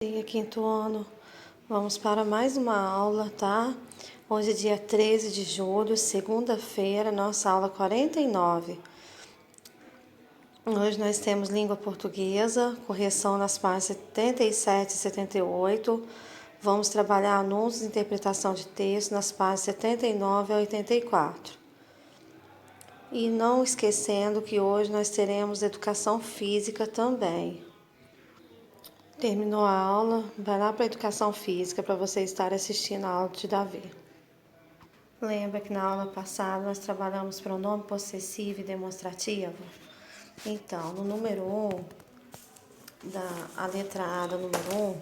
Dia, quinto ano, vamos para mais uma aula, tá? Hoje é dia 13 de julho, segunda-feira, nossa aula 49. Hoje nós temos língua portuguesa, correção nas páginas 77 e 78. Vamos trabalhar anúncios e interpretação de texto nas páginas 79 a 84. E não esquecendo que hoje nós teremos educação física também. Terminou a aula, vai lá para a educação física para você estar assistindo a aula de Davi. Lembra que na aula passada nós trabalhamos pronome possessivo e demonstrativo? Então, no número 1, a letra A do número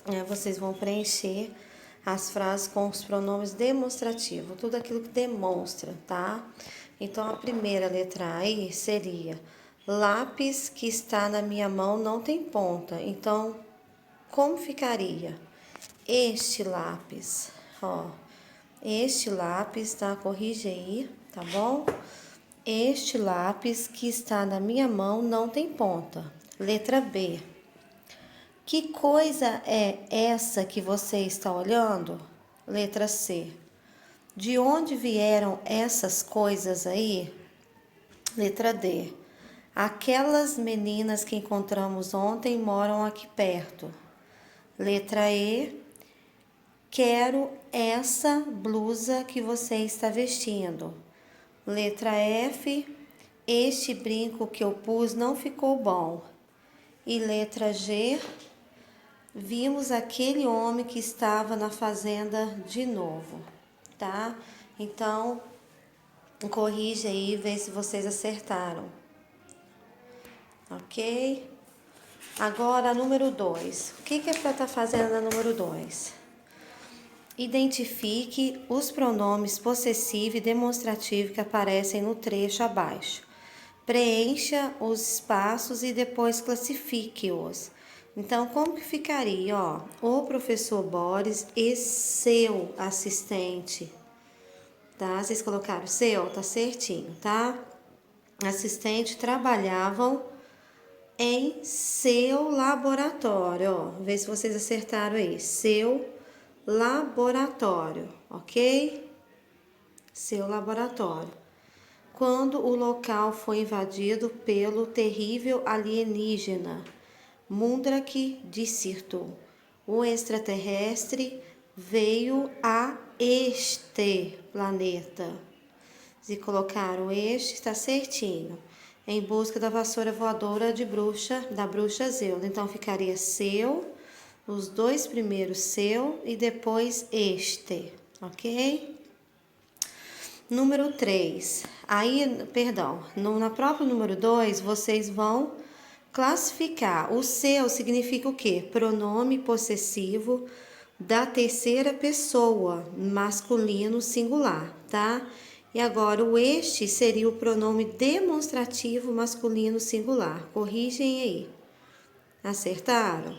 1, vocês vão preencher as frases com os pronomes demonstrativos, tudo aquilo que demonstra, tá? Então, a primeira letra aí seria: lápis que está na minha mão não tem ponta. Então, como ficaria? Este lápis, ó. Este lápis, tá? Corrige aí, tá bom? Este lápis que está na minha mão não tem ponta. Letra B. Que coisa é essa que você está olhando? Letra C. De onde vieram essas coisas aí? Letra D. Aquelas meninas que encontramos ontem moram aqui perto. Letra E. Quero essa blusa que você está vestindo. Letra F. Este brinco que eu pus não ficou bom. E letra G. Vimos aquele homem que estava na fazenda de novo, tá? Então, corrige aí e vê se vocês acertaram. Ok? Agora, número 2. O que é para estar fazendo na número 2? Identifique os pronomes possessivo e demonstrativo que aparecem no trecho abaixo. Preencha os espaços e depois classifique-os. Então, como que ficaria? Ó, o professor Boris e seu assistente. Tá? Vocês colocaram seu? Tá certinho, tá? Assistente trabalhavam em seu laboratório. Ó, vê se vocês acertaram aí. Seu laboratório, ok? Seu laboratório. Quando o local foi invadido pelo terrível alienígena Mundrak dissertou, o extraterrestre veio a este planeta. Se colocaram este, está certinho. Em busca da vassoura voadora da bruxa Zelda. Então ficaria seu, os dois primeiros seu e depois este, ok? Número 3. Na própria número 2, vocês vão classificar. O seu significa o quê? Pronome possessivo da terceira pessoa, masculino singular, tá? E agora o este seria o pronome demonstrativo masculino singular. Corrigem aí. Acertaram?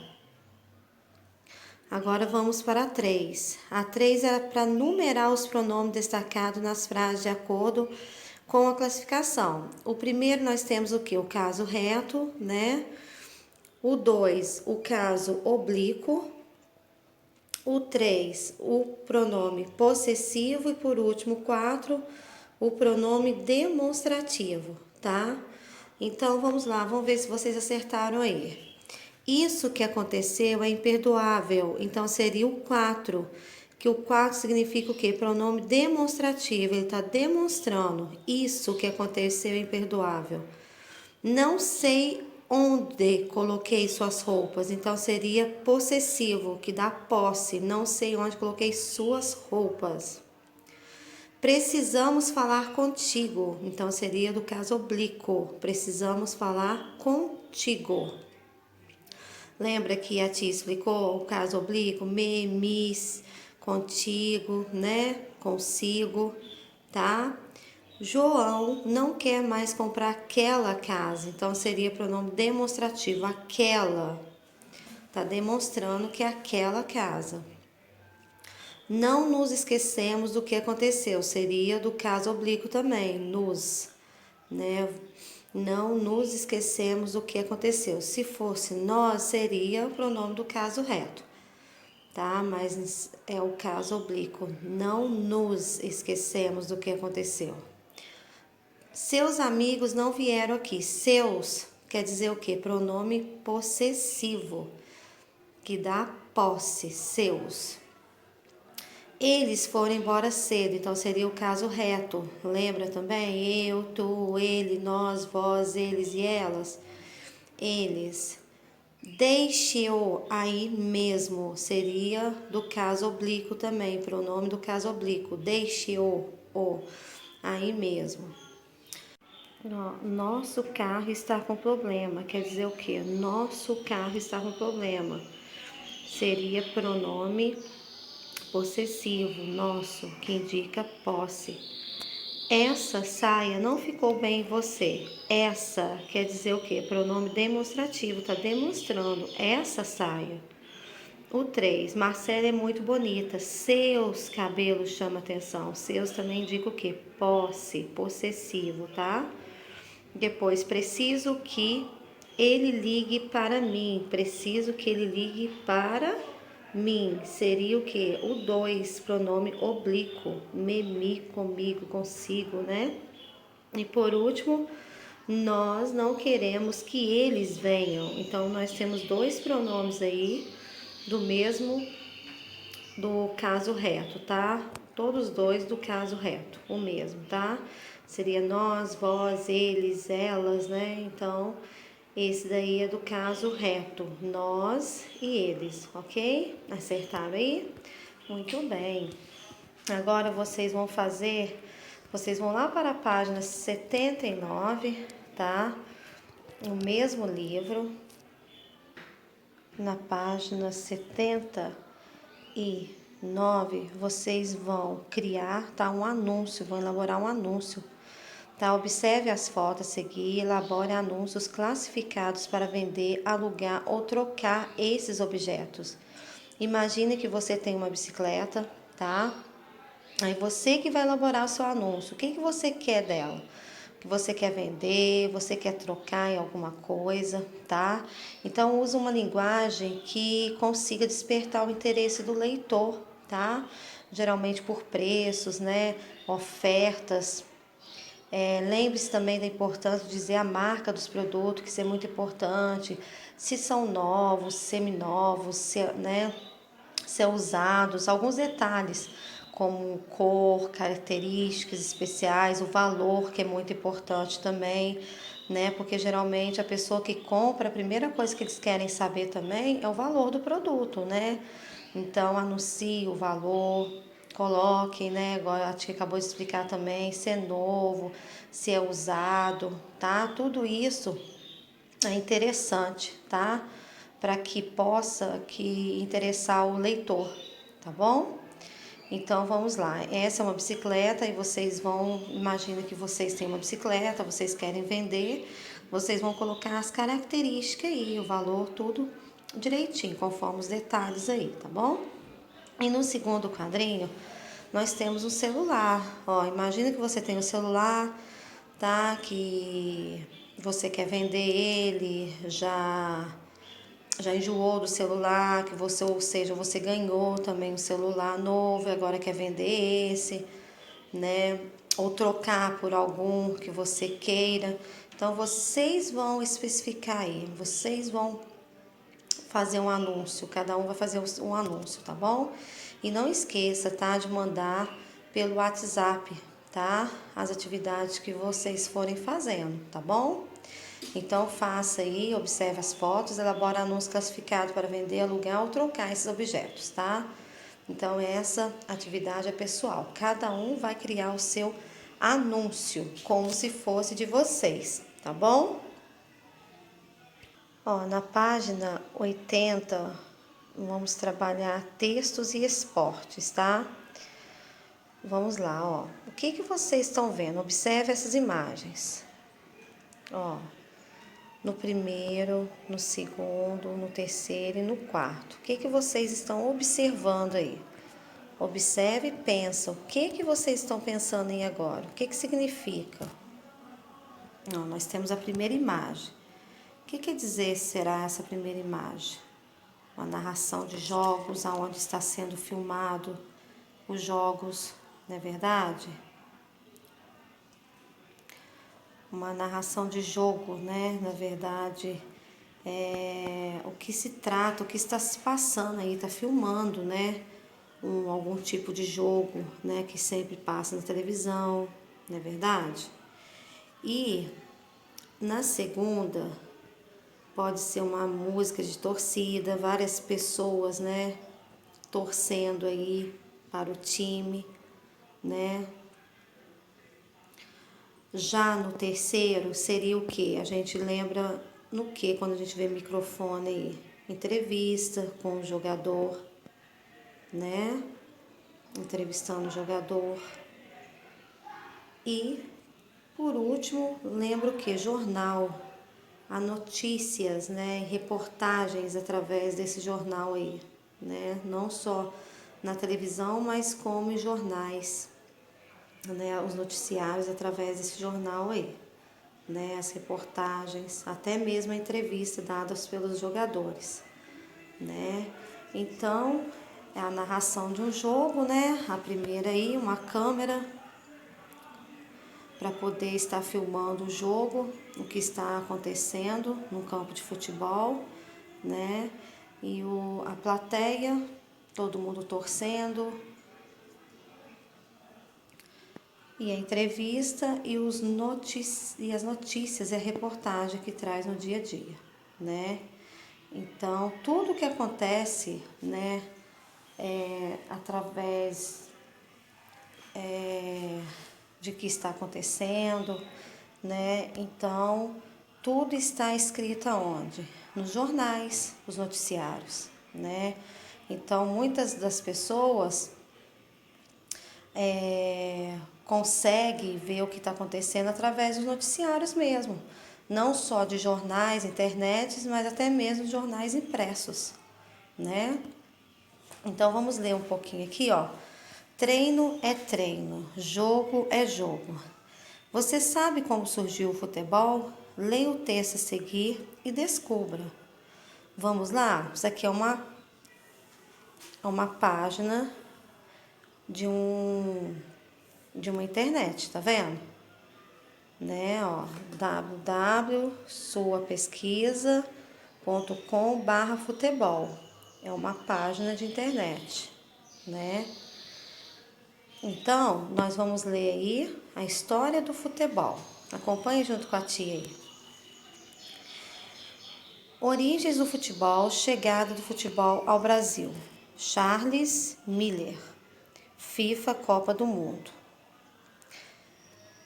Agora vamos para a 3. A 3 é para numerar os pronomes destacados nas frases de acordo com a classificação. O primeiro nós temos o que? O caso reto, né? O 2, o caso oblíquo. O 3, o pronome possessivo. E por último, 4, o pronome demonstrativo, tá? Então, vamos lá, vamos ver se vocês acertaram aí. Isso que aconteceu é imperdoável, então seria o 4, que o 4 significa o quê? Pronome demonstrativo, ele está demonstrando isso que aconteceu é imperdoável. Não sei onde coloquei suas roupas, então seria possessivo, que dá posse, não sei onde coloquei suas roupas. Precisamos falar contigo, então seria do caso oblíquo, precisamos falar contigo. Lembra que a tia explicou o caso oblíquo? Mis, contigo, né? Consigo, tá? João não quer mais comprar aquela casa. Então, seria pronome demonstrativo. Aquela. Tá demonstrando que é aquela casa. Não nos esquecemos do que aconteceu. Seria do caso oblíquo também. Nos, né? Não nos esquecemos do que aconteceu. Se fosse nós, seria o pronome do caso reto, tá? Mas é o caso oblíquo. Não nos esquecemos do que aconteceu. Seus amigos não vieram aqui. Seus quer dizer o quê? Pronome possessivo, que dá posse. Seus. Eles foram embora cedo, então seria o caso reto. Lembra também? Eu, tu, ele, nós, vós, eles e elas. Eles. Deixe-o aí mesmo. Seria do caso oblíquo também, pronome do caso oblíquo. Deixe-o aí mesmo. Nosso carro está com problema. Quer dizer o quê? Nosso carro está com problema. Seria pronome possessivo, nosso, que indica posse. Essa saia não ficou bem em você. Essa quer dizer o quê? Pronome demonstrativo, tá demonstrando essa saia. O 3, Marcela é muito bonita. Seus cabelos chamam atenção. Seus também indica o quê? Posse, possessivo, tá? Depois, preciso que ele ligue para mim. Preciso que ele ligue para mim. Seria o quê? O 2, pronome oblíquo. Me, comigo, consigo, né? E por último, nós não queremos que eles venham. Então, nós temos dois pronomes aí do caso reto, tá? Todos dois do caso reto, o mesmo, tá? Seria nós, vós, eles, elas, né? Então, esse daí é do caso reto, nós e eles, ok? Acertaram aí? Muito bem. Agora vocês vão lá para a página 79, tá? No mesmo livro, na página 79, vocês vão criar, tá? Um anúncio, vão elaborar um anúncio. Tá? Observe as fotos a seguir e elabore anúncios classificados para vender, alugar ou trocar esses objetos. Imagine que você tem uma bicicleta, tá? Aí você que vai elaborar o seu anúncio. O que você quer dela? O que você quer vender, você quer trocar em alguma coisa, tá? Então, usa uma linguagem que consiga despertar o interesse do leitor, tá? Geralmente por preços, né? Ofertas. Lembre-se também da importância de dizer a marca dos produtos, que isso é muito importante. Se são novos, seminovos, se é usados, alguns detalhes, como cor, características especiais, o valor, que é muito importante também, né? Porque geralmente a pessoa que compra, a primeira coisa que eles querem saber também é o valor do produto, né? Então, anuncie o valor, coloque, né? Agora a gente acabou de explicar também, se é novo, se é usado, tá? Tudo isso é interessante, tá? Para que possa interessar o leitor, tá bom? Então vamos lá. Essa é uma bicicleta e vocês imagina que vocês têm uma bicicleta, vocês querem vender, vocês vão colocar as características aí, o valor, tudo direitinho, conforme os detalhes aí, tá bom? E no segundo quadrinho, nós temos o celular. Ó, imagina que você tem um celular, tá? Que você quer vender ele, já enjoou do celular, ou seja, você ganhou também um celular novo e agora quer vender esse, né? Ou trocar por algum que você queira. Então, vocês vão especificar aí, vocês vão fazer um anúncio, cada um vai fazer um anúncio, tá bom? E não esqueça, tá, de mandar pelo WhatsApp, tá? As atividades que vocês forem fazendo, tá bom? Então faça aí, observe as fotos, elabore anúncio classificado para vender, alugar ou trocar esses objetos, tá? Então essa atividade é pessoal. Cada um vai criar o seu anúncio como se fosse de vocês, tá bom? Ó, na página 80, vamos trabalhar textos e esportes, tá? Vamos lá, ó. O que vocês estão vendo? Observe essas imagens. Ó, no primeiro, no segundo, no terceiro e no quarto. O que vocês estão observando aí? Observe e pensa. O que vocês estão pensando em agora? O que significa? Não, nós temos a primeira imagem. O que quer dizer será essa primeira imagem? Uma narração de jogos, aonde está sendo filmado os jogos, não é verdade? Uma narração de jogo, né? Na verdade, o que se trata, o que está se passando aí, está filmando, né? Algum tipo de jogo, né? Que sempre passa na televisão, não é verdade? E na segunda, pode ser uma música de torcida, várias pessoas, né? Torcendo aí para o time, né? Já no terceiro seria o que? A gente lembra no que quando a gente vê microfone aí? Entrevista com o jogador, né? Entrevistando o jogador. E, por último, lembro o que? Jornal. Há notícias, né? Reportagens através desse jornal aí, né? Não só na televisão, mas como em jornais, né? Os noticiários através desse jornal aí, né? As reportagens, até mesmo a entrevista dadas pelos jogadores, né? Então, é a narração de um jogo, né? A primeira aí, uma câmera para poder estar filmando o jogo, o que está acontecendo no campo de futebol, né? E a plateia, todo mundo torcendo, e a entrevista e as notícias e a reportagem que traz no dia a dia, né? Então, tudo que acontece, né, através de que está acontecendo, né? Então, tudo está escrito aonde? Nos jornais, os noticiários, né? Então, muitas das pessoas conseguem ver o que está acontecendo através dos noticiários mesmo. Não só de jornais, internet, mas até mesmo jornais impressos, né? Então, vamos ler um pouquinho aqui, ó. Treino é treino, jogo é jogo. Você sabe como surgiu o futebol? Leia o texto a seguir e descubra. Vamos lá? Isso aqui é uma página de uma internet, tá vendo? Né, ó, www.suapesquisa.com/futebol. É uma página de internet, né? Então, nós vamos ler aí a história do futebol. Acompanhe junto com a tia aí. Origens do futebol, chegada do futebol ao Brasil. Charles Miller, FIFA Copa do Mundo.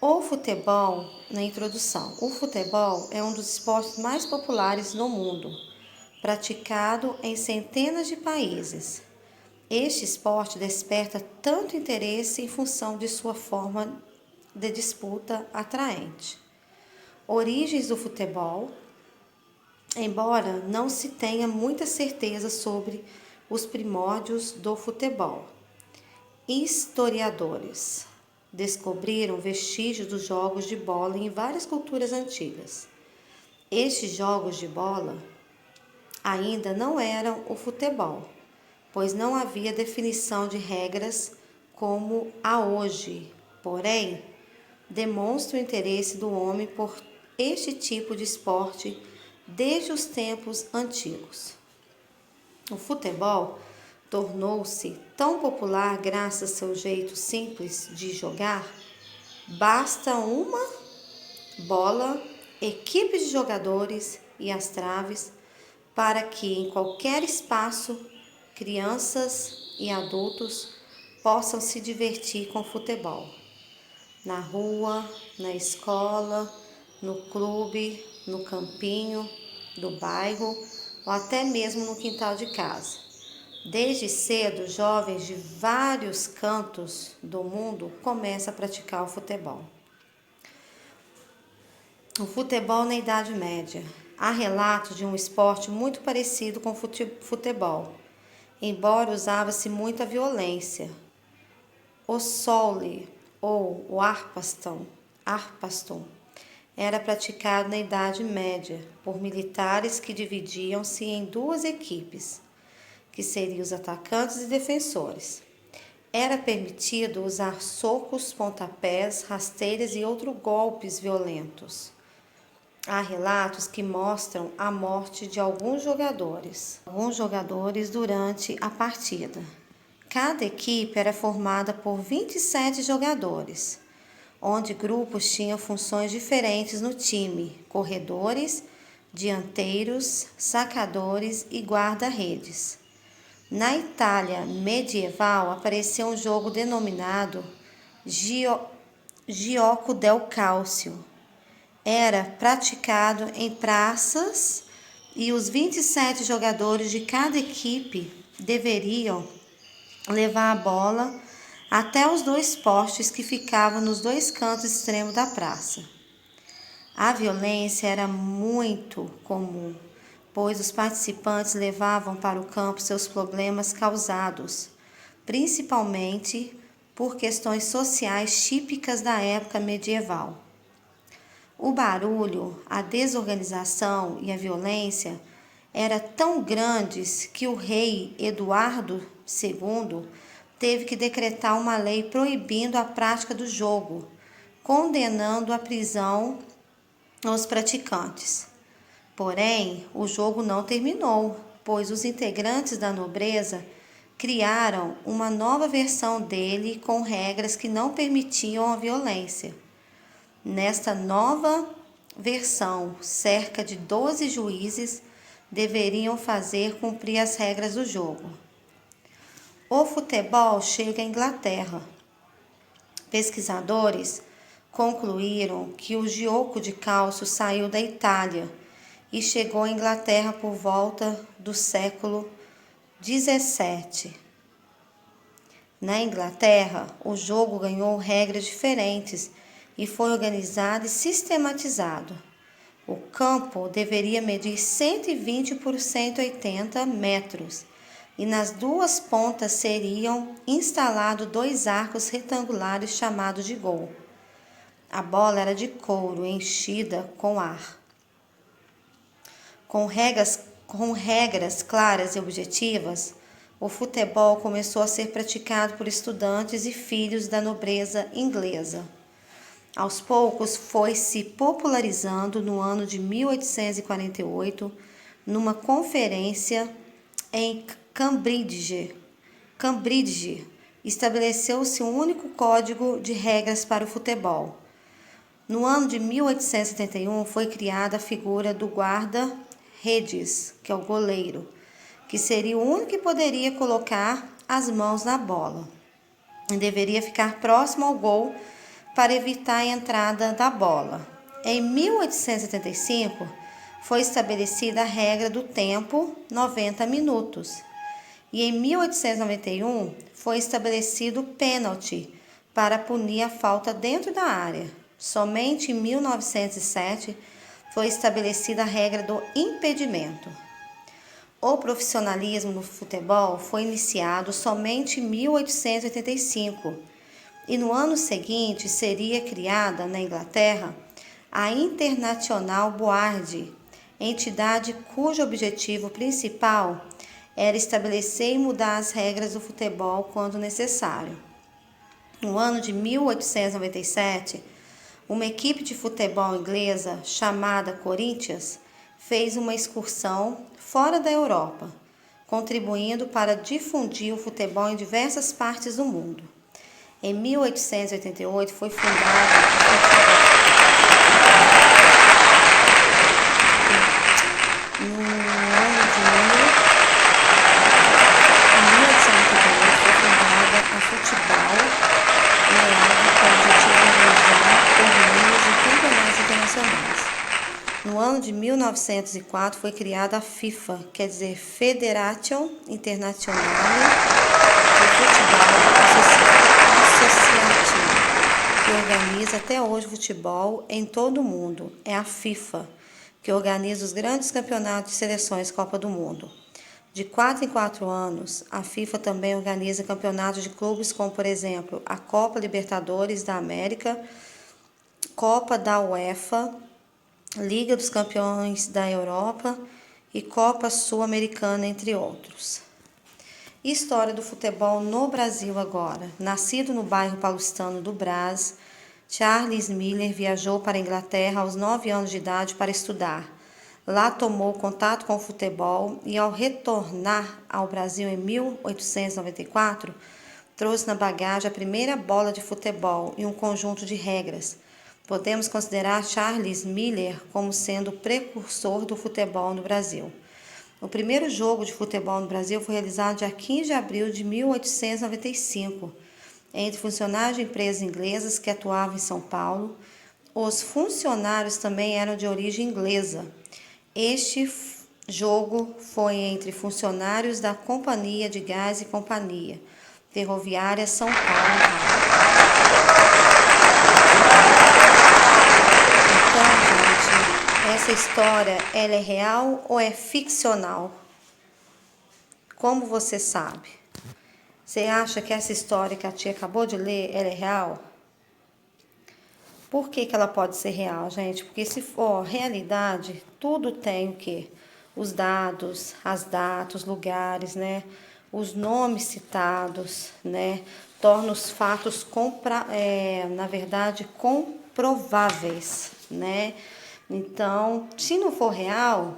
O futebol, na introdução. O futebol é um dos esportes mais populares no mundo, praticado em centenas de países. Este esporte desperta tanto interesse em função de sua forma de disputa atraente. Origens do futebol. Embora não se tenha muita certeza sobre os primórdios do futebol, historiadores descobriram vestígios dos jogos de bola em várias culturas antigas. Estes jogos de bola ainda não eram o futebol, pois não havia definição de regras como há hoje. Porém, demonstra o interesse do homem por este tipo de esporte desde os tempos antigos. O futebol tornou-se tão popular graças ao seu jeito simples de jogar. Basta uma bola, equipe de jogadores e as traves para que em qualquer espaço crianças e adultos possam se divertir com futebol. Na rua, na escola, no clube, no campinho do bairro ou até mesmo no quintal de casa. Desde cedo, jovens de vários cantos do mundo começam a praticar o futebol. O futebol na Idade Média. Há relatos de um esporte muito parecido com o futebol, embora usava-se muita violência. O sole ou o arpaston Era praticado na Idade Média por militares que dividiam-se em duas equipes, que seriam os atacantes e defensores. Era permitido usar socos, pontapés, rasteiras e outros golpes violentos. Há relatos que mostram a morte de alguns jogadores durante a partida. Cada equipe era formada por 27 jogadores, onde grupos tinham funções diferentes no time: corredores, dianteiros, sacadores e guarda-redes. Na Itália medieval apareceu um jogo denominado Gioco del Calcio. Era praticado em praças e os 27 jogadores de cada equipe deveriam levar a bola até os dois postes que ficavam nos dois cantos extremos da praça. A violência era muito comum, pois os participantes levavam para o campo seus problemas causados, principalmente por questões sociais típicas da época medieval. O barulho, a desorganização e a violência eram tão grandes que o rei Eduardo II teve que decretar uma lei proibindo a prática do jogo, condenando à prisão os praticantes. Porém, o jogo não terminou, pois os integrantes da nobreza criaram uma nova versão dele com regras que não permitiam a violência. Nesta nova versão, cerca de 12 juízes deveriam fazer cumprir as regras do jogo. O futebol chega à Inglaterra. Pesquisadores concluíram que o gioco de calcio saiu da Itália e chegou à Inglaterra por volta do século XVII. Na Inglaterra, o jogo ganhou regras diferentes e foi organizado e sistematizado. O campo deveria medir 120 por 180 metros e nas duas pontas seriam instalados dois arcos retangulares chamados de gol. A bola era de couro enchida com ar. Com regras claras e objetivas, o futebol começou a ser praticado por estudantes e filhos da nobreza inglesa. Aos poucos foi se popularizando no ano de 1848, numa conferência em Cambridge, estabeleceu-se um único código de regras para o futebol. No ano de 1871 foi criada a figura do guarda-redes, que é o goleiro, que seria o único que poderia colocar as mãos na bola e deveria ficar próximo ao gol para evitar a entrada da bola. Em 1875 foi estabelecida a regra do tempo, 90 minutos. E em 1891 foi estabelecido o pênalti para punir a falta dentro da área. Somente em 1907 foi estabelecida a regra do impedimento. O profissionalismo no futebol foi iniciado somente em 1885 e no ano seguinte seria criada na Inglaterra a International Board, entidade cujo objetivo principal era estabelecer e mudar as regras do futebol quando necessário. No ano de 1897, uma equipe de futebol inglesa chamada Corinthians fez uma excursão fora da Europa, contribuindo para difundir o futebol em diversas partes do mundo. Em 1888 foi fundada a Futebol League com o objetivo de realizar torneios e campeonatos internacionais. No ano de 1904 foi criada a FIFA, quer dizer Federation Internationale de Futebol Associative, que organiza até hoje o futebol em todo o mundo. É a FIFA, que organiza os grandes campeonatos de seleções Copa do Mundo. De 4 em 4 anos, a FIFA também organiza campeonatos de clubes como, por exemplo, a Copa Libertadores da América Copa da UEFA, Liga dos Campeões da Europa e Copa Sul-Americana, entre outros. História do futebol no Brasil agora. Nascido no bairro paulistano do Brás, Charles Miller viajou para a Inglaterra aos 9 anos de idade para estudar. Lá tomou contato com o futebol e, ao retornar ao Brasil em 1894, trouxe na bagagem a primeira bola de futebol e um conjunto de regras. Podemos considerar Charles Miller como sendo o precursor do futebol no Brasil. O primeiro jogo de futebol no Brasil foi realizado dia 15 de abril de 1895, entre funcionários de empresas inglesas que atuavam em São Paulo. Os funcionários também eram de origem inglesa. Este jogo foi entre funcionários da Companhia de Gás e Companhia Ferroviária São Paulo. Então, gente, essa história, ela é real ou é ficcional? Como você sabe? Você acha que essa história que a tia acabou de ler, ela é real? Por que ela pode ser real, gente? Porque se for realidade, tudo tem o quê? Os dados, as datas, os lugares, né? Os nomes citados, né? Torna os fatos, na verdade, comprováveis, né? Então, se não for real,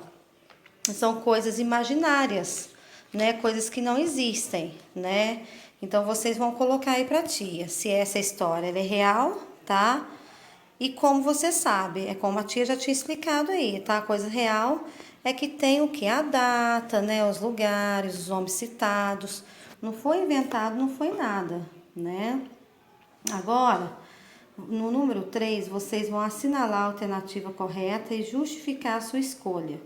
são coisas imaginárias, né? Coisas que não existem, né? Então, vocês vão colocar aí pra tia se essa história ela é real, tá? E como você sabe, é como a tia já tinha explicado aí, tá? A coisa real é que tem o que? A data, né? Os lugares, os nomes citados. Não foi inventado, não foi nada, né? Agora, no número 3, vocês vão assinalar a alternativa correta e justificar a sua escolha.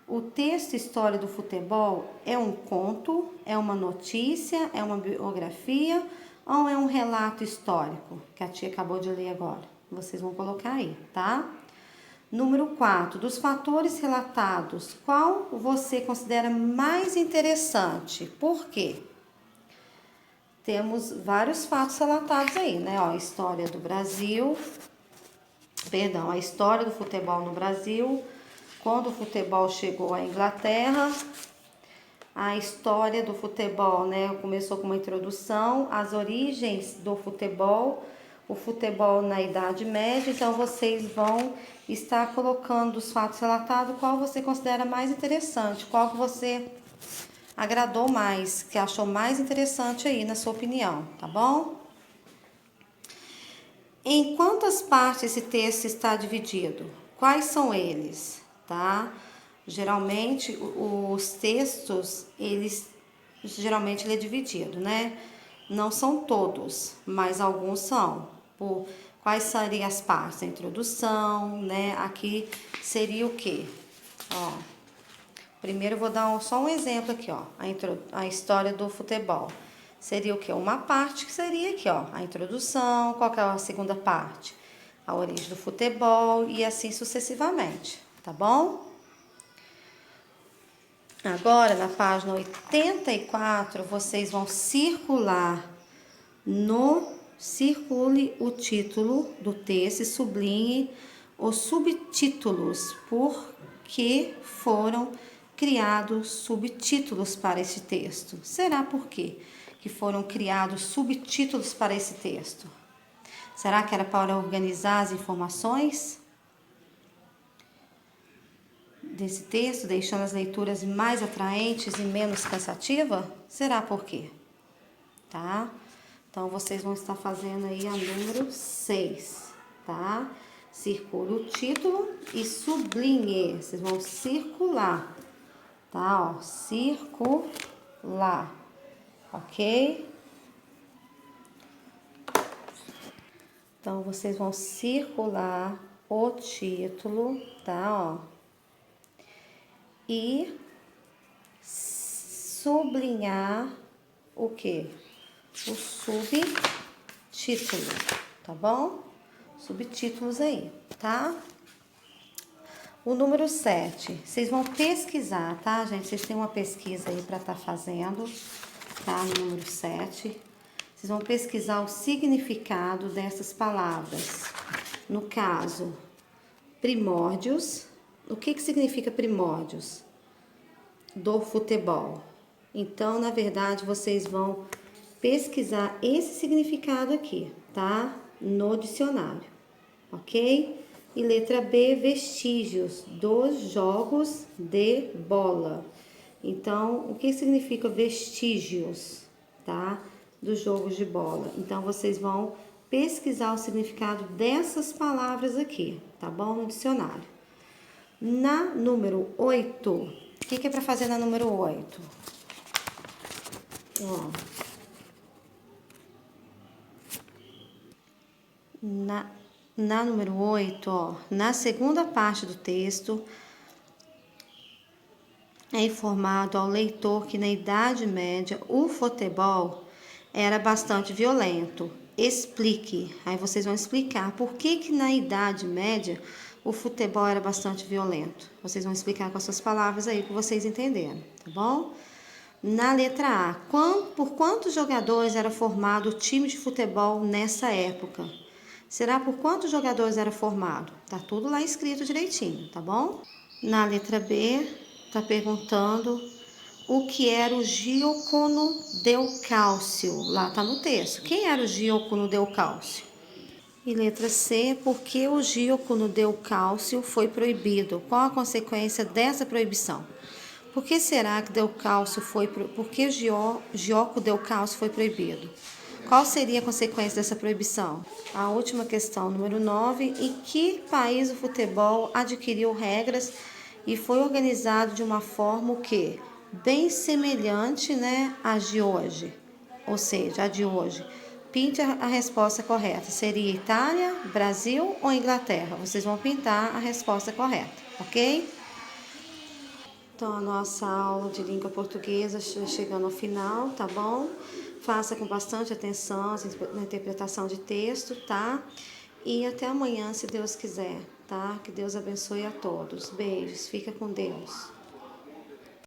O texto História do Futebol é um conto, é uma notícia, é uma biografia ou é um relato histórico, que a tia acabou de ler agora? Vocês vão colocar aí, tá? Número 4. Dos fatores relatados, qual você considera mais interessante? Por quê? Temos vários fatos relatados aí, né? Ó, a história do Brasil, a história do futebol no Brasil, quando o futebol chegou à Inglaterra, a história do futebol, né? Começou com uma introdução, as origens do futebol, o futebol na Idade Média. Então, vocês vão estar colocando os fatos relatados, qual você considera mais interessante, qual que você agradou mais, que achou mais interessante aí, na sua opinião, tá bom? Em quantas partes esse texto está dividido? Quais são eles, tá? Geralmente, os textos, geralmente ele é dividido, né? Não são todos, mas alguns são. Quais seriam as partes? A introdução, né? Aqui seria o quê? Ó, primeiro eu vou dar só um exemplo aqui, ó. A história do futebol. Seria o quê? Uma parte que seria aqui, ó. A introdução, qual que é a segunda parte? A origem do futebol e assim sucessivamente, tá bom? Agora, na página 84, vocês vão circule o título do texto e sublinhe os subtítulos, porque foram criados subtítulos para esse texto. Será por quê que foram criados subtítulos para esse texto? Será que era para organizar as informações desse texto, deixando as leituras mais atraentes e menos cansativas? Será por quê? Tá? Então, vocês vão estar fazendo aí a número 6, tá? Circule o título e sublinhe. Vocês vão circular, tá? Ó, circular, ok? Então, vocês vão circular o título, tá? Ó. E sublinhar o quê? O subtítulo, tá bom? Subtítulos aí, tá? O número 7, vocês vão pesquisar, tá, gente? Vocês têm uma pesquisa aí para estar fazendo, tá? No número 7. Vocês vão pesquisar o significado dessas palavras. No caso, primórdios. O que significa primórdios do futebol? Então, na verdade, vocês vão pesquisar esse significado aqui, tá? No dicionário, ok? E letra B, vestígios dos jogos de bola. Então, o que significa vestígios, tá? Dos jogos de bola. Então, vocês vão pesquisar o significado dessas palavras aqui, tá bom? No dicionário. Na número 8, o que é para fazer na número 8? Ó. Na número 8, ó, na segunda parte do texto, é informado ao leitor que na Idade Média o futebol era bastante violento. Explique. Aí vocês vão explicar por que na Idade Média o futebol era bastante violento. Vocês vão explicar com as suas palavras aí que vocês entenderam, tá bom? Na letra A, por quantos jogadores era formado o time de futebol nessa época? Será por quantos jogadores era formado? Tá tudo lá escrito direitinho, tá bom? Na letra B, tá perguntando o que era o Giocono del Cálcio. Lá tá no texto. Quem era o Giocono del Cálcio? E letra C, por que o Giocono del Cálcio foi proibido? Qual a consequência dessa proibição? Por que será que por que o Gioco del Cálcio foi proibido? Qual seria a consequência dessa proibição? A última questão, número 9. Em que país o futebol adquiriu regras e foi organizado de uma forma o quê? Bem semelhante, né, à de hoje. Ou seja, a de hoje. Pinte a resposta correta. Seria Itália, Brasil ou Inglaterra? Vocês vão pintar a resposta correta, ok? Então, a nossa aula de língua portuguesa chegando ao final, tá bom? Faça com bastante atenção na interpretação de texto, tá? E até amanhã, se Deus quiser, tá? Que Deus abençoe a todos. Beijos, fica com Deus.